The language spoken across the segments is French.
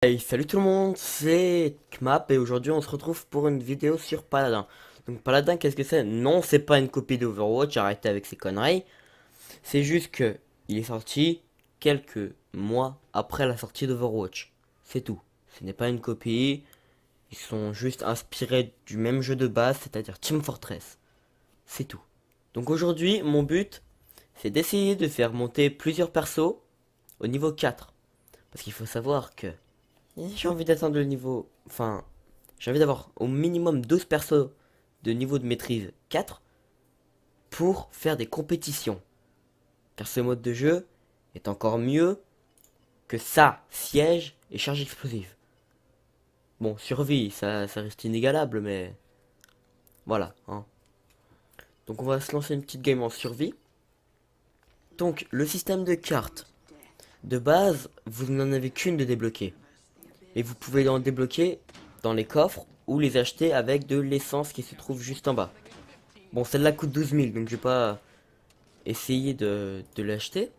Hey, salut tout le monde, c'est Kmap et aujourd'hui on se retrouve pour une vidéo sur Paladin. Donc Paladin, qu'est-ce que c'est? Non, c'est pas une copie d'Overwatch, arrêtez avec ces conneries. C'est juste que il est sorti quelques mois après la sortie d'Overwatch. C'est tout. Ce n'est pas une copie, ils sont juste inspirés du même jeu de base, c'est-à-dire Team Fortress. C'est tout. Donc aujourd'hui, mon but, c'est d'essayer de faire monter plusieurs persos au niveau 4. Parce qu'il faut savoir que j'ai envie d'atteindre le niveau... Enfin, j'ai envie d'avoir au minimum 12 persos de niveau de maîtrise 4 pour faire des compétitions. Car ce mode de jeu est encore mieux que ça, siège et charge explosive. Bon, survie, ça reste inégalable, mais... Voilà, hein. Donc on va se lancer une petite game en survie. Donc, le système de cartes. De base, vous n'en avez qu'une de débloquer. Et vous pouvez en débloquer dans les coffres ou les acheter avec de l'essence qui se trouve juste en bas. Bon, celle-là coûte 12 000, donc je vais pas essayer de l'acheter.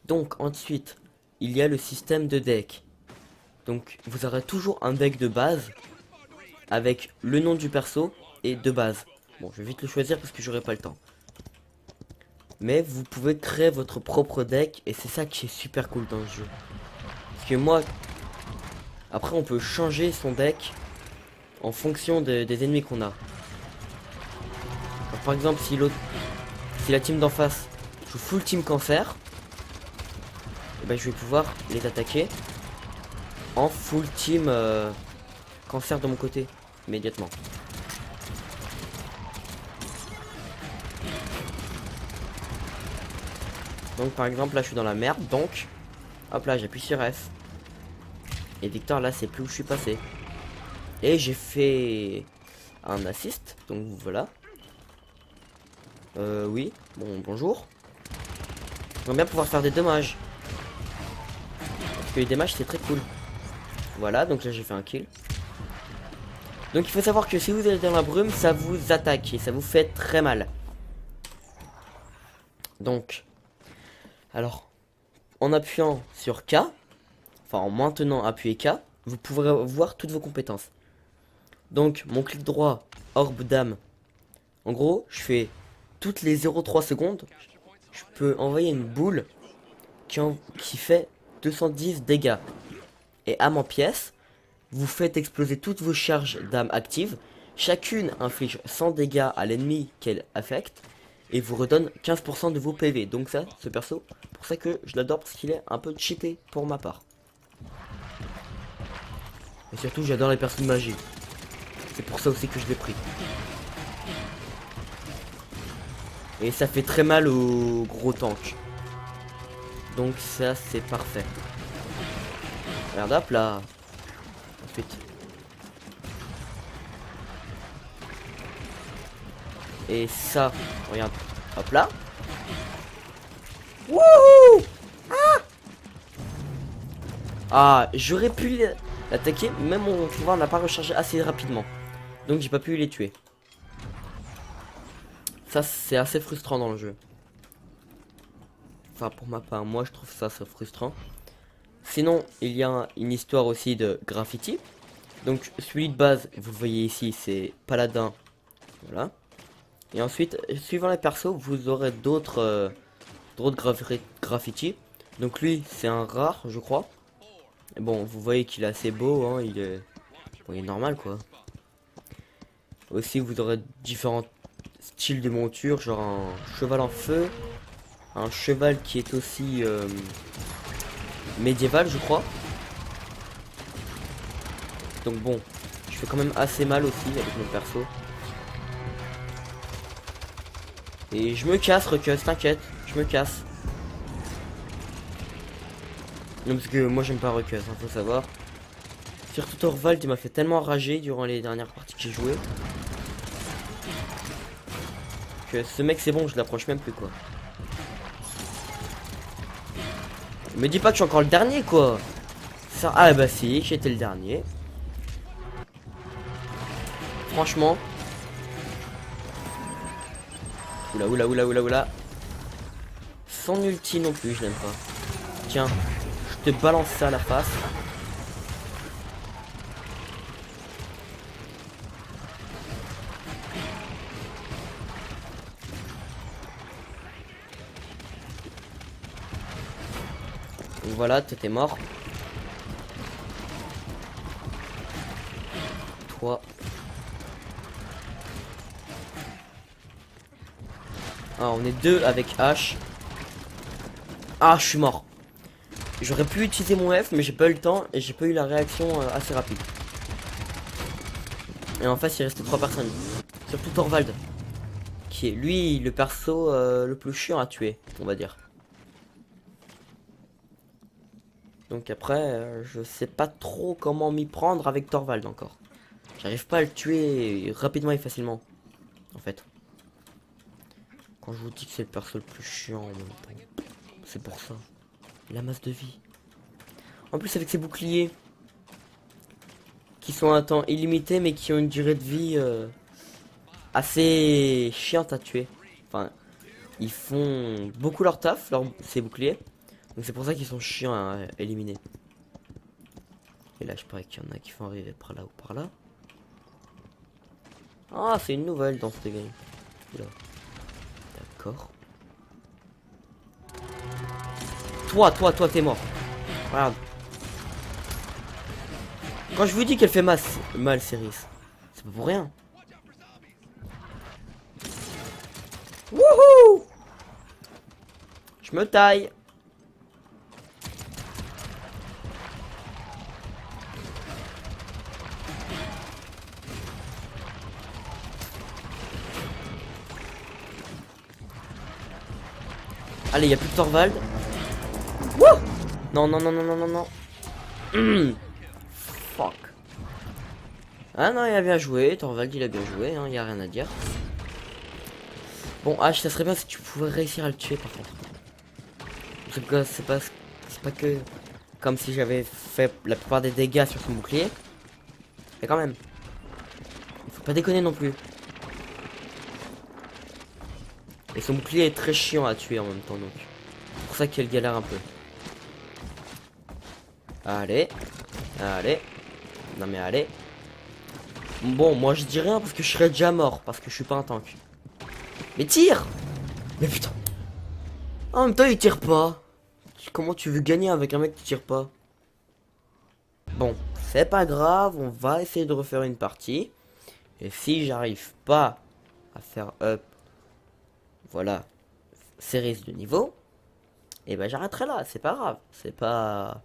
Donc ensuite, il y a le système de deck. Donc vous aurez toujours un deck de base avec le nom du perso et de base. Bon, je vais vite le choisir parce que j'aurai pas le temps. Mais vous pouvez créer votre propre deck et c'est ça qui est super cool dans ce jeu. Parce que moi, après on peut changer son deck en fonction des ennemis qu'on a. Alors, par exemple, si la team d'en face joue full team cancer, et ben, je vais pouvoir les attaquer en full team cancer de mon côté, immédiatement. Donc par exemple là je suis dans la merde, donc hop là j'appuie sur F. Et Victor là c'est plus où je suis passé. Et j'ai fait un assist, donc voilà. Oui, bon bonjour. J'aimerais bien pouvoir faire des dommages. Parce que les dommages c'est très cool. Voilà, donc là j'ai fait un kill. Donc il faut savoir que si vous êtes dans la brume, ça vous attaque et ça vous fait très mal. Donc, alors, en appuyant sur K, enfin en maintenant appuyer K, vous pourrez voir toutes vos compétences. Donc, mon clic droit, orbe d'âme. En gros, je fais toutes les 0,3 secondes, je peux envoyer une boule qui fait 210 dégâts. Et âme en pièces, vous faites exploser toutes vos charges d'âme actives. Chacune inflige 100 dégâts à l'ennemi qu'elle affecte. Et vous redonne 15% de vos PV. Donc ça, ce perso, pour ça que je l'adore parce qu'il est un peu cheaté pour ma part. Et surtout, j'adore les persos de magie. C'est pour ça aussi que je l'ai pris. Et ça fait très mal au gros tank. Donc ça, c'est parfait. Regarde, hop là. Ensuite. Et ça, regarde. Hop là. Wouhou! Ah, j'aurais pu l'attaquer, mais mon pouvoir n'a pas rechargé assez rapidement. Donc j'ai pas pu les tuer. Ça, c'est assez frustrant dans le jeu. Enfin, pour ma part, moi je trouve ça assez frustrant. Sinon, il y a une histoire aussi de graffiti. Donc celui de base, vous le voyez ici, c'est Paladin. Voilà. Et ensuite, suivant les persos, vous aurez d'autres graffiti. Donc lui, c'est un rare, je crois. Et bon, vous voyez qu'il est assez beau, hein, bon, il est normal quoi. Aussi, vous aurez différents styles de monture, genre un cheval en feu, un cheval qui est aussi médiéval, je crois. Donc bon, je fais quand même assez mal aussi avec mon perso. Et je me casse, Ruckus, t'inquiète, je me casse. Non, parce que moi j'aime pas Ruckus, hein, faut savoir. Surtout Torvald, il m'a fait tellement rager durant les dernières parties que j'ai joué. Que ce mec c'est bon, je l'approche même plus quoi. Me dis pas que je suis encore le dernier quoi. Ça, ah bah si, j'étais le dernier. Franchement. Oula oula oula oula oula. Sans ulti non plus, je n'aime pas. Tiens, je te balance ça à la face. Donc voilà, t'es mort. Toi. Ah, on est deux avec H. Ah, je suis mort. J'aurais pu utiliser mon F, mais j'ai pas eu le temps et j'ai pas eu la réaction assez rapide. Et en face, il restait 3 personnes. Surtout Thorvald. Qui est, lui, le perso le plus chiant à tuer, on va dire. Donc après, je sais pas trop comment m'y prendre avec Thorvald encore. J'arrive pas à le tuer rapidement et facilement. En fait. Quand je vous dis que c'est le perso le plus chiant en même temps. C'est pour ça. Il a masse de vie. En plus avec ses boucliers. Qui sont à un temps illimité mais qui ont une durée de vie assez chiante à tuer. Enfin, ils font beaucoup leur taf, ces boucliers. Donc c'est pour ça qu'ils sont chiants à éliminer. Et là je parie qu'il y en a qui font arriver par là ou par là. Ah, c'est une nouvelle dans cette game. D'accord. Toi, t'es mort. Regarde. Quand je vous dis qu'elle fait mal, Ceris, c'est pas pour rien. Wouhou! Je me taille. Allez, il y a plus de Thorvald. Wouh! Non, non, non, non, non, non, non. Fuck. Ah non, il a bien joué. Thorvald, il a bien joué. Il y a rien à dire. Bon, H, ça serait bien si tu pouvais réussir à le tuer par contre. C'est pas que comme si j'avais fait la plupart des dégâts sur son bouclier. Mais quand même. Il faut pas déconner non plus. Et son bouclier est très chiant à tuer en même temps donc. C'est pour ça qu'elle galère un peu. Allez. Allez. Non mais allez. Bon, moi je dis rien parce que je serais déjà mort. Parce que je suis pas un tank. Mais tire! Mais putain. En même temps il tire pas. Comment tu veux gagner avec un mec qui tire pas? Bon, c'est pas grave, on va essayer de refaire une partie. Et si j'arrive pas à faire up, voilà, séries de niveau, et ben j'arrêterai là, c'est pas grave. C'est pas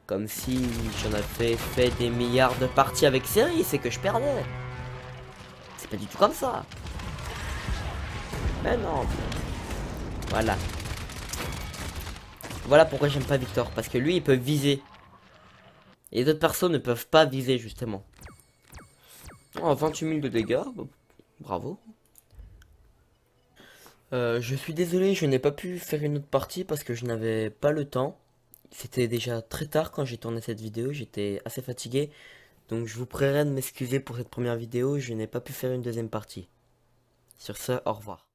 comme si j'en avais fait des milliards de parties avec séries, c'est que je perdais. C'est pas du tout comme ça. Mais non. Voilà. Voilà pourquoi j'aime pas Victor, parce que lui il peut viser. Et d'autres personnes ne peuvent pas viser justement. Oh, 28 000 de dégâts, bravo. Je suis désolé, je n'ai pas pu faire une autre partie parce que je n'avais pas le temps. C'était déjà très tard quand j'ai tourné cette vidéo, j'étais assez fatigué. Donc je vous prierai de m'excuser pour cette première vidéo, je n'ai pas pu faire une deuxième partie. Sur ce, au revoir.